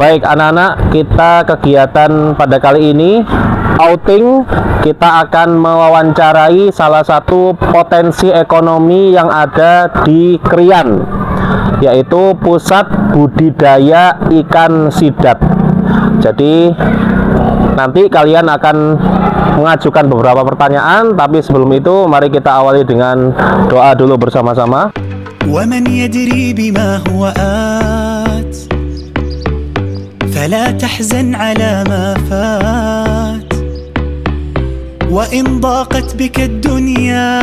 Baik anak-anak, kita kegiatan pada kali ini outing, kita akan mewawancarai salah satu potensi ekonomi yang ada di Krian, yaitu Pusat Budidaya Ikan Sidat. Jadi nanti kalian akan mengajukan beberapa pertanyaan, tapi sebelum itu mari kita awali dengan doa dulu bersama-sama. ومن يدري بما هو آت فلا تحزن على ما فات وإن ضاقت بك الدنيا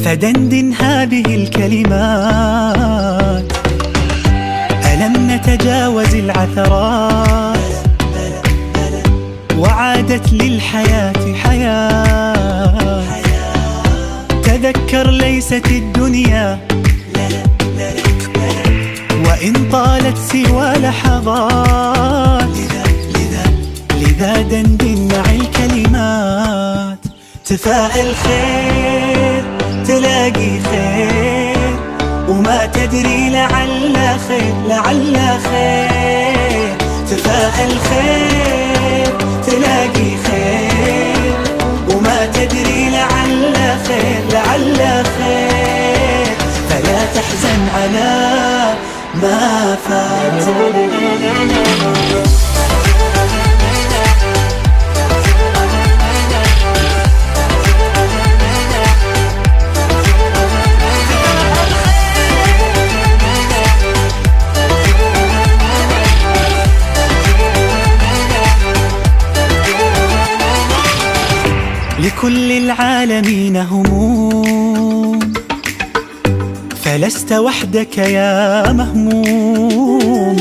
فدندن هذه الكلمات ألم نتجاوز العثرات وعادت للحياة حياة تذكر ليست الدنيا وإن طالت سوى لحظات لذا دندن مع الكلمات تفاءل خير تلاقي خير وما تدري لعل خير لعل خير تفاءل خير تلاقي خير وما تدري لعل خير لعل خير فلا تحزن على ما فات لكل العالمين هموم فلست وحدك يا مهموم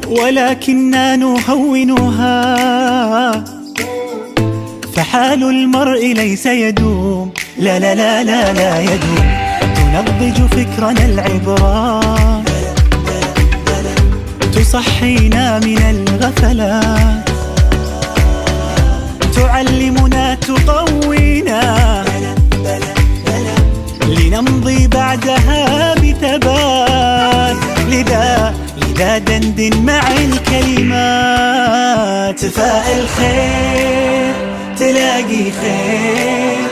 ولكننا نهونها فحال المرء ليس يدوم لا لا لا لا لا يدوم تنضج فكرنا العبرات تصحينا من الغفلات تعلمنا تقوينا لنمضي بعدها بثبات لذا دندن مع الكلمات تفاءل خير تلاقي خير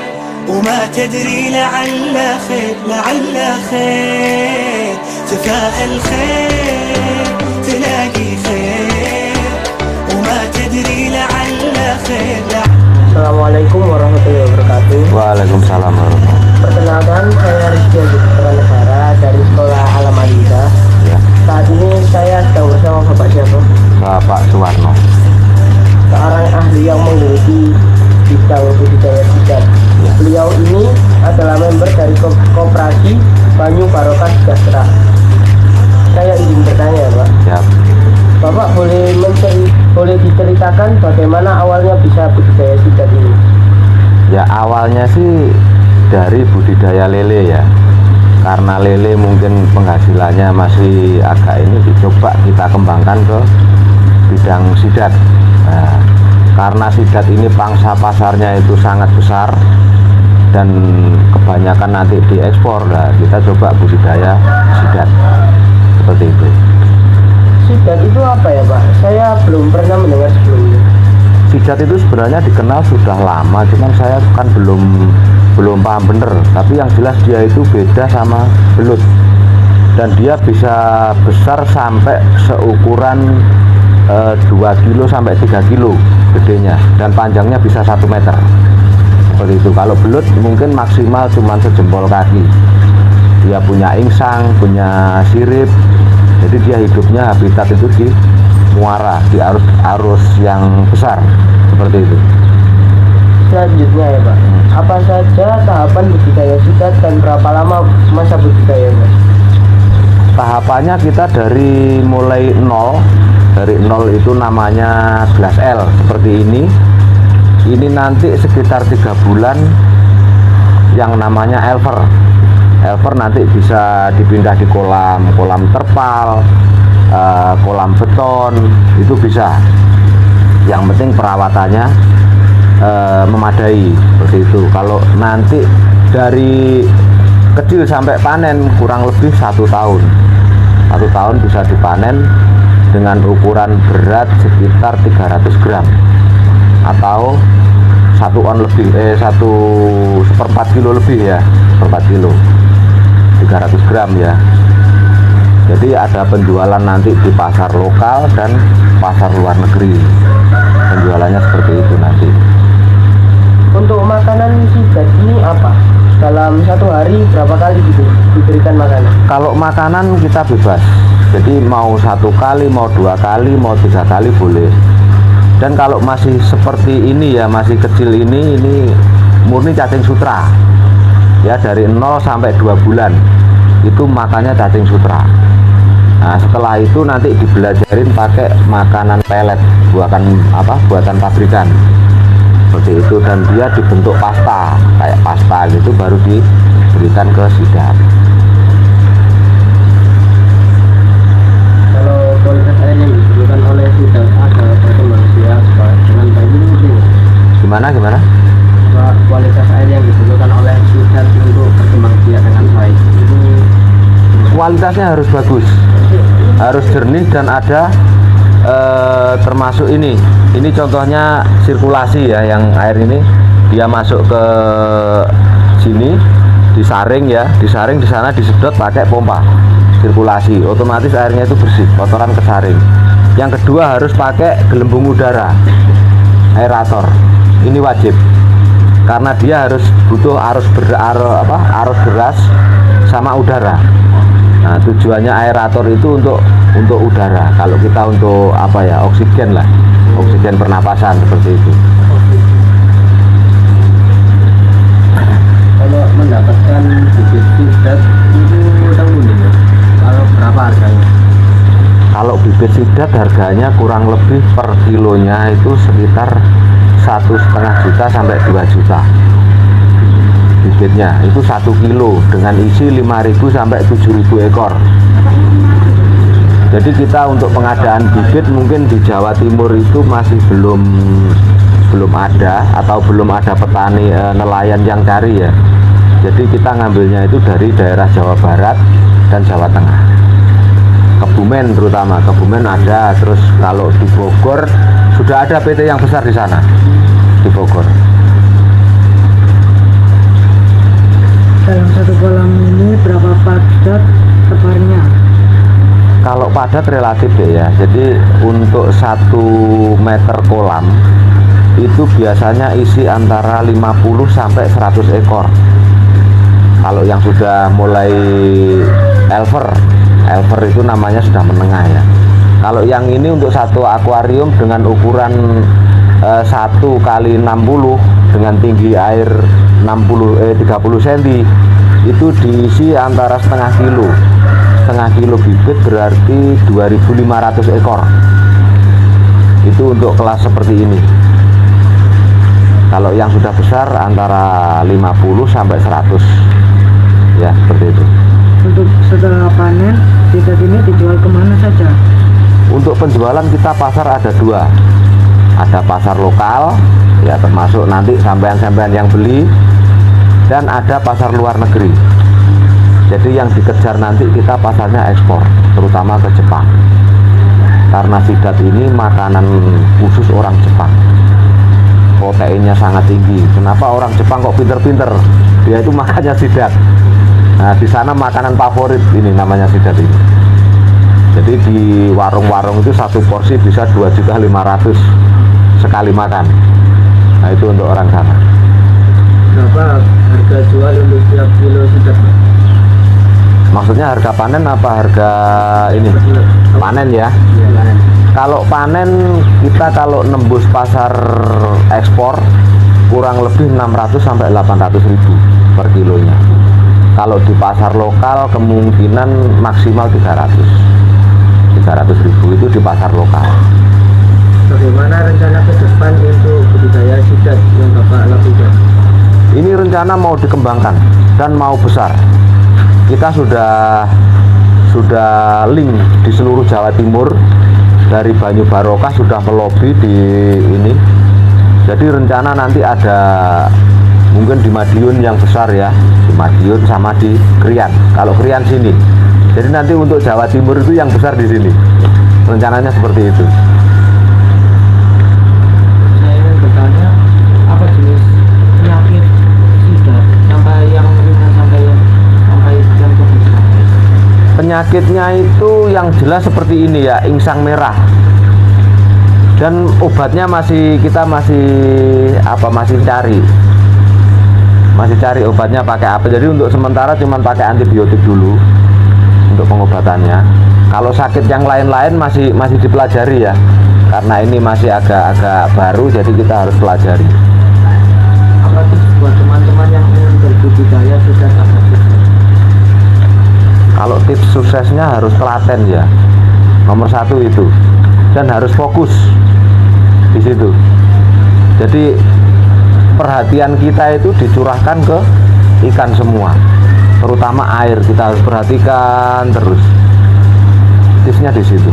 وما تدري لعل خير لعل خير تفاءل خير تلاقي خير وما تدري لعل خير. Assalamualaikum warahmatullahi wabarakatuh. Waalaikumsalam warahmatullahi wabarakatuh. Perkenalkan, saya Rizky Adi Putra Negara dari Sekolah Alam Alida. Ya. Saat ini saya sedang bersama Bapak siapa? Bapak Suwarno. Seorang ahli yang menggeluti bidang budidaya sidat. Ya. Beliau ini adalah member dari Koperasi Banyu Barokah Sejahtera. Saya ingin bertanya ya, Pak. Siap. Bapak boleh diceritakan bagaimana awalnya bisa budidaya sidat ini? Ya awalnya sih dari budidaya lele ya, karena lele mungkin penghasilannya masih agak ini, dicoba kita kembangkan ke bidang sidat. Nah, karena sidat ini pangsa pasarnya itu sangat besar dan kebanyakan nanti diekspor, nah kita coba budidaya sidat seperti itu. Sidat itu apa ya, Pak? Saya belum pernah mendengar sebelumnya. Sidat itu sebenarnya dikenal sudah lama, cuman saya kan belum paham bener. Tapi yang jelas dia itu beda sama belut, dan dia bisa besar sampai seukuran 2 kilo sampai 3 kilo gedenya, dan panjangnya bisa 1 meter seperti itu. Kalau belut mungkin maksimal cuman sejempol kaki. Dia punya insang, punya sirip, jadi dia hidupnya habitat itu di muara, di arus yang besar seperti itu. Selanjutnya ya, Pak, apa saja tahapan budidaya sidat dan berapa lama masa budidayanya? Tahapannya kita dari mulai nol. Dari nol itu namanya gelas L seperti ini. Ini nanti sekitar 3 bulan yang namanya elver. Elver nanti bisa dipindah di kolam terpal, kolam beton, itu bisa. Yang penting perawatannya memadai seperti itu. Kalau nanti dari kecil sampai panen kurang lebih 1 tahun. 1 tahun bisa dipanen dengan ukuran berat sekitar 300 gram atau 1 on lebih, 1/4 kilo lebih ya, 1/4 kilo 300 gram ya. Jadi ada penjualan nanti di pasar lokal dan pasar luar negeri, penjualannya seperti itu nanti. Untuk makanan sidat ini apa? Dalam 1 hari berapa kali gitu diberikan makanan? Kalau makanan kita bebas, jadi mau 1 kali, mau 2 kali, mau 3 kali boleh. Dan kalau masih seperti ini ya, masih kecil ini murni cacing sutra ya, dari 0 sampai 2 bulan itu makannya cacing sutra. Nah setelah itu nanti dibelajarin pakai makanan pelet, buatan pabrikan seperti itu, dan dia dibentuk pasta kayak pasta gitu, baru diberikan ke sidat. Kalau kualitas air yang diberikan oleh sidat ada perkembangan biak dengan baik ini Gimana? kualitas air yang dibutuhkan oleh sidat untuk berkembang biak dengan baik itu Kualitasnya harus bagus, harus jernih, dan ada termasuk ini contohnya sirkulasi ya, yang air ini dia masuk ke sini disaring ya, di sana disedot pakai pompa sirkulasi, otomatis airnya itu bersih, kotoran kesaring. Yang kedua harus pakai gelembung udara, aerator, ini wajib karena dia harus butuh arus deras sama udara. Nah tujuannya aerator itu untuk udara, kalau kita untuk oksigen lah, oksigen pernapasan seperti itu. kalau mendapatkan bibit sidat itu tahun ya, kalau berapa harganya? Kalau bibit sidat harganya kurang lebih per kilonya itu sekitar 1,5 juta sampai 2 juta. Bibitnya itu 1 kilo dengan isi 5.000 sampai 7.000 ekor. Jadi kita untuk pengadaan bibit mungkin di Jawa Timur itu masih belum ada, atau belum ada petani nelayan yang cari ya. Jadi kita ngambilnya itu dari daerah Jawa Barat dan Jawa Tengah, Kebumen terutama, Kebumen ada. Terus kalau di Bogor sudah ada PT yang besar di sana, di Bogor. Dalam 1 kolam ini berapa padat tebarnya? Kalau padat relatif ya, jadi untuk 1 meter kolam itu biasanya isi antara 50 sampai 100 ekor. Kalau yang sudah mulai elver itu namanya sudah menengah ya. Kalau yang ini untuk 1 akuarium dengan ukuran 1 kali 60 dengan tinggi air 30 cm itu diisi antara setengah kilo bibit, berarti 2.500 ekor. Itu untuk kelas seperti ini. Kalau yang sudah besar antara 50 sampai 100 ya, seperti itu. Untuk setelah panen sidat ini dijual kemana saja? Untuk penjualan kita pasar ada 2, ada pasar lokal ya, termasuk nanti sampean-sampean yang beli, dan ada pasar luar negeri. Jadi yang dikejar nanti kita pasarnya ekspor, terutama ke Jepang, karena sidat ini makanan khusus orang Jepang, proteinnya sangat tinggi. Kenapa orang Jepang kok pinter-pinter, dia itu makannya sidat. Nah di sana makanan favorit ini namanya sidat ini. Jadi di warung-warung itu 1 porsi bisa 2.500.000 sekali makan. Nah itu untuk orang sana. Berapa harga jual untuk setiap kilo sidat? Maksudnya harga panen apa harga ini? Panen ya. Iya, panen. Kalau panen kita kalau nembus pasar ekspor kurang lebih 600 sampai 800.000 per kilonya. Kalau di pasar lokal kemungkinan maksimal 300.000 itu di pasar lokal. Bagaimana rencana ke depan untuk budidaya sidat yang Bapak lakukan? Ini rencana mau dikembangkan dan mau besar. Kita sudah link di seluruh Jawa Timur, dari Banyu Barokah sudah melobi di ini. Jadi rencana nanti ada mungkin di Madiun yang besar ya, di Madiun sama di Krian. Kalau Krian sini, Jadi nanti untuk Jawa Timur itu yang besar di sini. Rencananya seperti itu. Saya ingin bertanya, apa jenis penyakit sidat sampai yang ringan sampai yang berat? Penyakitnya itu yang jelas seperti ini ya, insang merah. Dan obatnya kita masih cari obatnya pakai apa. Jadi untuk sementara cuma pakai antibiotik dulu untuk pengobatannya. Kalau sakit yang lain-lain masih dipelajari ya, karena ini masih agak baru, jadi kita harus pelajari. Apa tips buat teman-teman yang ingin berbudidaya sidat agar sukses? Kalau tips suksesnya harus telaten ya, nomor satu itu, dan harus fokus di situ. Jadi perhatian kita itu dicurahkan ke ikan semua, terutama air kita harus perhatikan terus. Tipsnya di situ,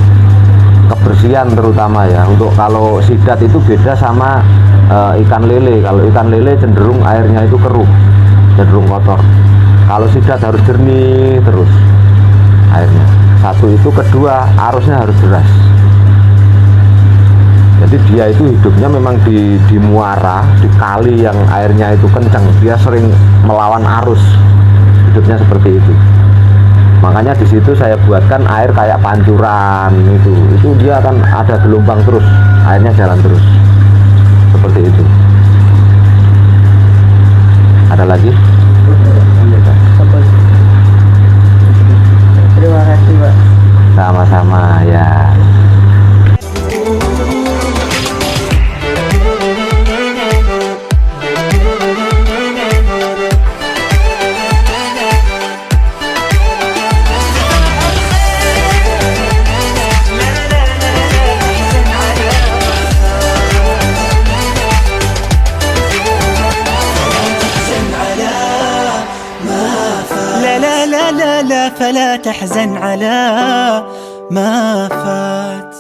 kebersihan terutama ya. Untuk kalau sidat itu beda sama ikan lele. Kalau ikan lele cenderung airnya itu keruh, cenderung kotor. Kalau sidat harus jernih terus airnya. Satu itu, kedua arusnya harus deras. Jadi dia itu hidupnya memang di muara, di kali yang airnya itu kencang. Dia sering melawan arus, hidupnya seperti itu. Makanya di situ saya buatkan air kayak pancuran itu dia akan ada gelombang terus, airnya jalan terus, seperti itu. Ada lagi? Terima kasih Pak. Sama-sama ya. لا فلا تحزن على ما فات.